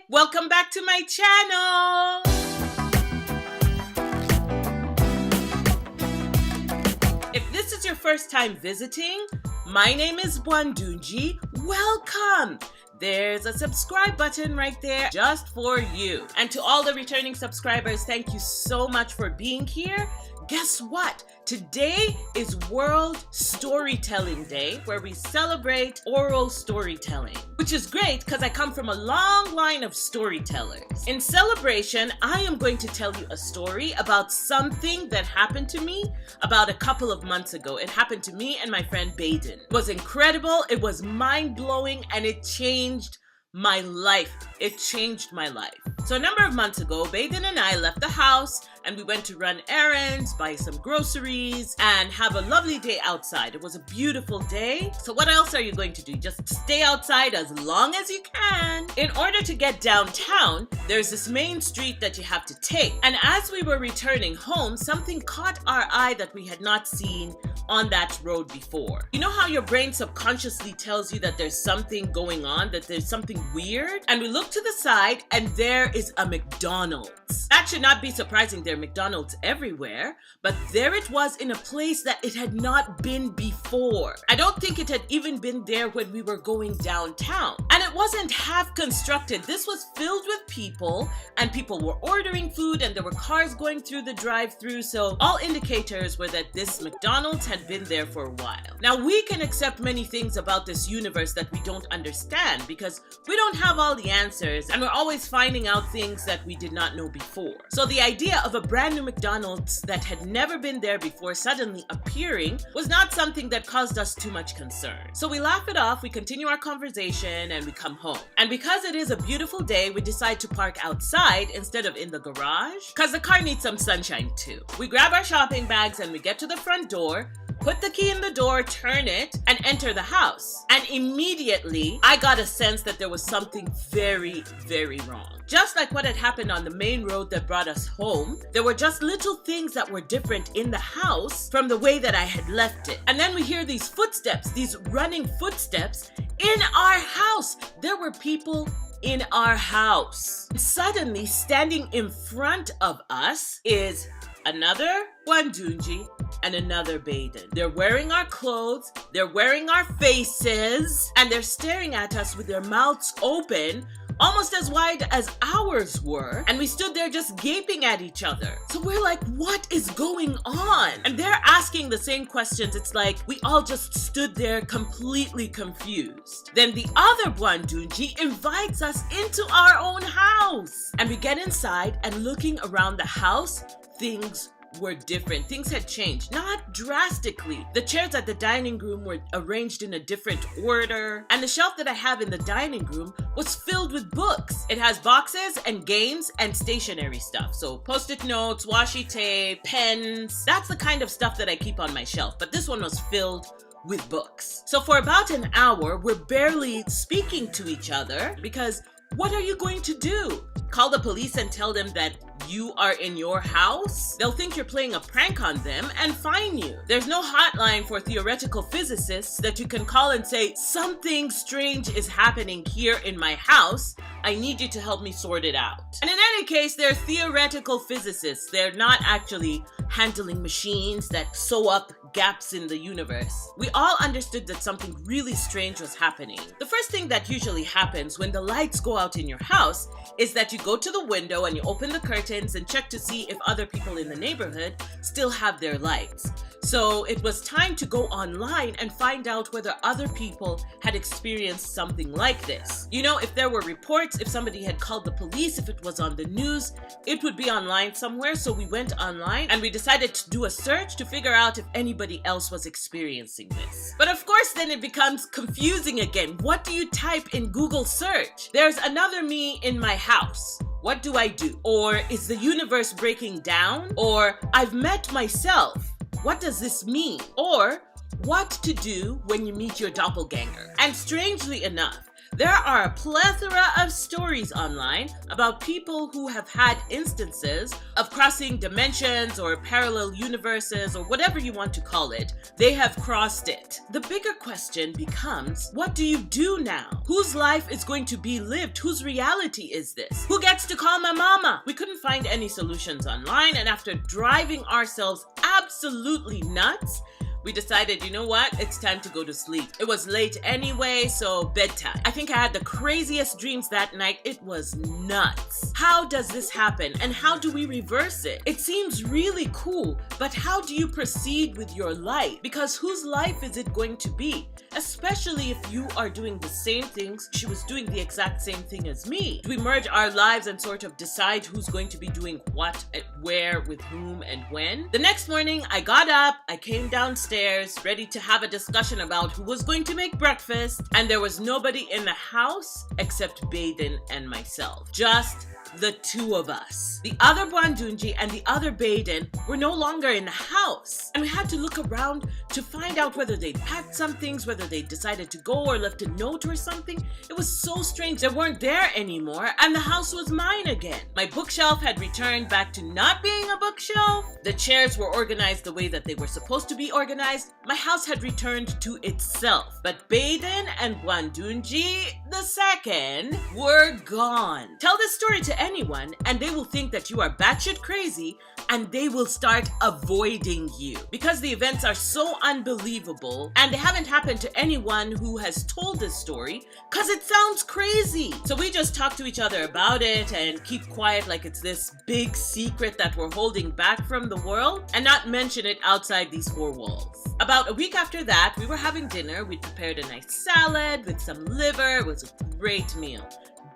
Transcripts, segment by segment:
Welcome back to my channel! If this is your first time visiting, my name is Bwandungi. Welcome! There's a subscribe button right there just for you. And to all the returning subscribers, thank you so much for being here. Guess what? Today is World Storytelling Day, where we celebrate oral storytelling, which is great because I come from a long line of storytellers. In celebration, I am going to tell you a story about something that happened to me about a couple of months ago. It happened to me and my friend Baden. It was incredible, it was mind-blowing, and it changed my life. It changed my life. So a number of months ago, Baden and I left the house and we went to run errands, buy some groceries, and have a lovely day outside. It was a beautiful day. So what else are you going to do? Just stay outside as long as you can. In order to get downtown, there's this main street that you have to take. And as we were returning home, something caught our eye that we had not seen on that road before. You know how your brain subconsciously tells you that there's something going on, that there's something weird? And we look to the side and there is a McDonald's. That should not be surprising. There are McDonald's everywhere, but there it was in a place that it had not been before. I don't think it had even been there when we were going downtown. And it wasn't half constructed. This was filled with people, and people were ordering food, and there were cars going through the drive-thru. So all indicators were that this McDonald's had been there for a while. Now we can accept many things about this universe that we don't understand because we don't have all the answers, and we're always finding out things that we did not know before. So the idea of a brand new McDonald's that had never been there before suddenly appearing was not something that caused us too much concern. So we laugh it off, we continue our conversation, and we come home. And because it is a beautiful day, we decide to park outside instead of in the garage because the car needs some sunshine too. We grab our shopping bags and we get to the front door, put the key in the door, turn it, and enter the house. And immediately, I got a sense that there was something very, very wrong. Just like what had happened on the main road that brought us home, there were just little things that were different in the house from the way that I had left it. And then we hear these footsteps, these running footsteps in our house. There were people in our house. Suddenly, standing in front of us is another Bwandungi and another Baden. They're wearing our clothes, they're wearing our faces, and they're staring at us with their mouths open, almost as wide as ours were, and we stood there just gaping at each other. So we're like, what is going on? And they're asking the same questions. It's like we all just stood there completely confused. Then the other Bwandungi invites us into our own house. And we get inside, and looking around the house, things were different. Things had changed, not drastically. The chairs at the dining room were arranged in a different order, and the shelf that I have in the dining room was filled with books. It has boxes and games and stationery stuff. So post-it notes, washi tape, pens. That's the kind of stuff that I keep on my shelf, but this one was filled with books. So for about an hour, we're barely speaking to each other because what are you going to do? Call the police and tell them that you are in your house? They'll think you're playing a prank on them and fine you. There's no hotline for theoretical physicists that you can call and say, something strange is happening here in my house. I need you to help me sort it out. And in any case, they're theoretical physicists. They're not actually handling machines that sew up gaps in the universe. We all understood that something really strange was happening. The first thing that usually happens when the lights go out in your house is that you go to the window and you open the curtains and check to see if other people in the neighborhood still have their lights. So it was time to go online and find out whether other people had experienced something like this. You know, if there were reports, if somebody had called the police, if it was on the news, it would be online somewhere. So we went online and we decided to do a search to figure out if anybody else was experiencing this. But of course, then it becomes confusing again. What do you type in Google search? There's another me in my house. What do I do? Or is the universe breaking down? Or I've met myself. What does this mean? Or what to do when you meet your doppelganger? And strangely enough, There are a plethora of stories online about people who have had instances of crossing dimensions or parallel universes or whatever you want to call it. They have crossed it. The bigger question becomes, what do you do now? Whose life is going to be lived? Whose reality is this? Who gets to call my mama? We couldn't find any solutions online, and after driving ourselves absolutely nuts, we decided, you know what? It's time to go to sleep. It was late anyway, so bedtime. I think I had the craziest dreams that night. It was nuts. How does this happen, and how do we reverse it? It seems really cool, but how do you proceed with your life? Because whose life is it going to be? Especially if you are doing the same things. She was doing the exact same thing as me. Do we merge our lives and sort of decide who's going to be doing what, and where, with whom, and when? The next morning, I got up, I came downstairs, ready to have a discussion about who was going to make breakfast, and there was nobody in the house except Baden and myself. Just the two of us. The other Bwandungi and the other Baden were no longer in the house, and we had to look around to find out whether they'd packed some things, whether they decided to go or left a note or something. It was so strange. They weren't there anymore, and the house was mine again. My bookshelf had returned back to not being a bookshelf. The chairs were organized the way that they were supposed to be organized. My house had returned to itself. But Baden and Bwandungi the second were gone. Tell this story to anyone and they will think that you are batshit crazy, and they will start avoiding you because the events are so unbelievable and they haven't happened to anyone who has told this story because it sounds crazy. So we just talk to each other about it and keep quiet like it's this big secret that we're holding back from the world, and not mention it outside these four walls. About a week after that, we were having dinner. We prepared a nice salad with some liver. It was a great meal.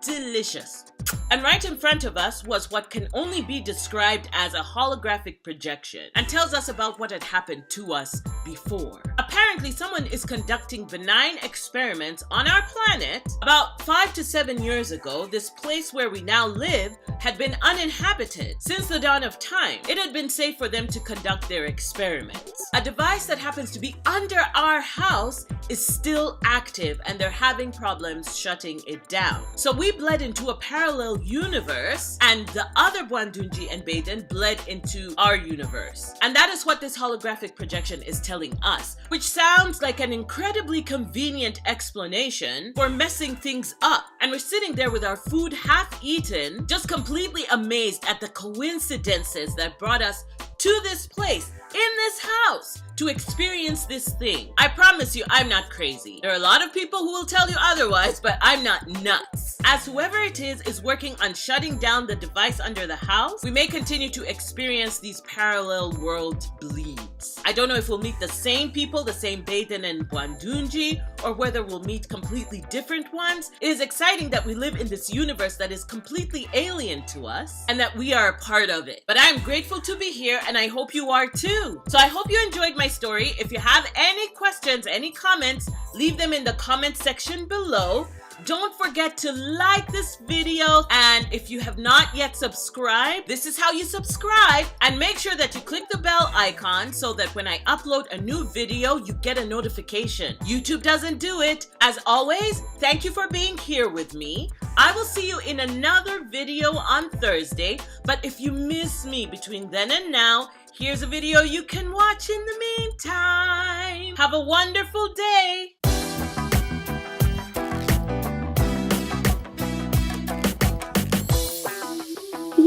Delicious. And right in front of us was what can only be described as a holographic projection, and tells us about what had happened to us before. Apparently, someone is conducting benign experiments on our planet. About 5 to 7 years ago, this place where we now live had been uninhabited. Since the dawn of time, it had been safe for them to conduct their experiments. A device that happens to be under our house is still active, and they're having problems shutting it down. So we bled into a parallel universe, and the other Bwandungi and Baden bled into our universe. And that is what this holographic projection is telling us, which sounds like an incredibly convenient explanation for messing things up. And we're sitting there with our food half eaten, just completely amazed at the coincidences that brought us to this place, in this house, to experience this thing. I promise you, I'm not crazy. There are a lot of people who will tell you otherwise, but I'm not nuts. As whoever it is working on shutting down the device under the house, we may continue to experience these parallel world bleeds. I don't know if we'll meet the same people, the same Baden and Bwandungi, or whether we'll meet completely different ones. It is exciting that we live in this universe that is completely alien to us, and that we are a part of it. But I'm grateful to be here, and I hope you are too. So I hope you enjoyed my story. If you have any questions, any comments, leave them in the comment section below. Don't forget to like this video, and if you have not yet subscribed, this is how you subscribe, and make sure that you click the bell icon so that when I upload a new video, you get a notification. YouTube doesn't do it. As always, thank you for being here with me. I will see you in another video on Thursday, but if you miss me between then and now, here's a video you can watch in the meantime. Have a wonderful day.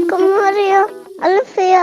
Como Maria, Alfea.